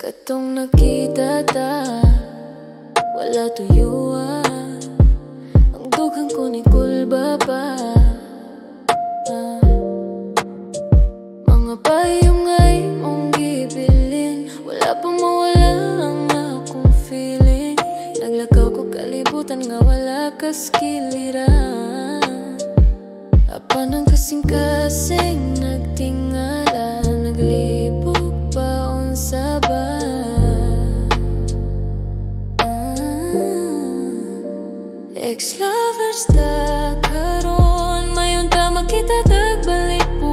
Katong nakita ta, wala tuyuan. Ang dughang ko ni kulba pa. Mga payong ay mong gibilin, wala pa mawala ang akong feeling. Naglakaw ko kalibutan nga wala kaskiliran. Apan ang kasing-kasing nagtingala, naglibog paon sa ba. Ex-lovers ta karon, mayon ta makita tagbalik po.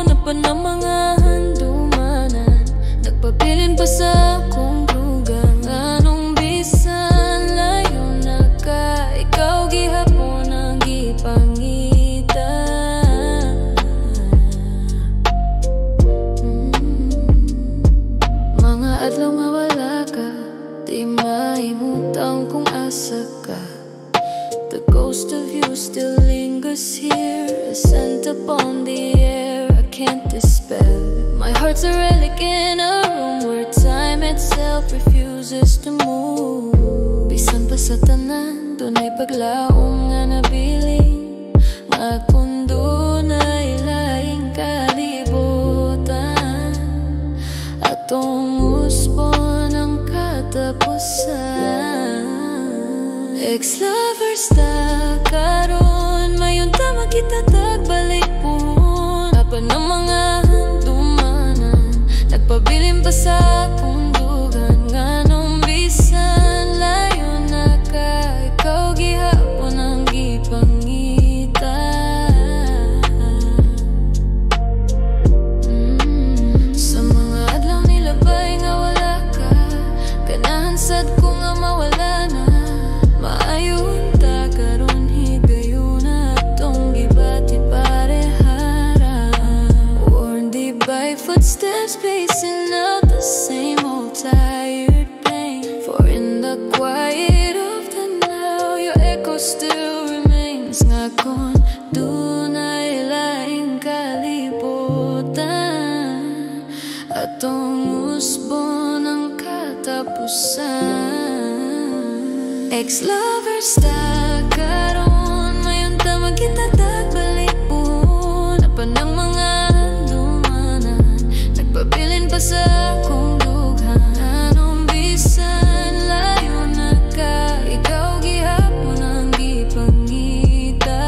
Napan ang mga handumanan, nagpabilin pa sa akong dugang. Anong bisan layo na ka, ikaw gihapon ang gipangita. Mga adlaw nga wala ka, di mahimutang kung asa ka. The ghost of you still lingers here, a scent upon the air I can't dispel. My heart's a relic in a room where time itself refuses to move. Bisan pa sa tanan, dunay paglaom nga nabiling, nga kung dunay laing kalibutan, atong usbon ang katapusan. Ex-lovers ta karon, mayon ta makita tagbalik po. Apan ang mga handumanan, nagpabilin pa sa akong dugan. Nganong bisan layo na ka, ikaw gihapon ang gipangita. Sa mga adlaw nilabay nga wala ka, ganahan sad ko nga mawala na. Maayon ta karon, higayon na atong gibati parehara. Worn deep by footsteps, pacing out the same old tired pain. For in the quiet of the now, your echo still remains. Nga kon dunay laing kalibutan, atong usbon ang katapusan. Ex-lovers ta karon, mayon ta magkita tagbalik po. Napan ang mga handumanan, nagpabilin pa sa akong dughang. Anong bisan layo na ka, ikaw gihapon ang gipangita.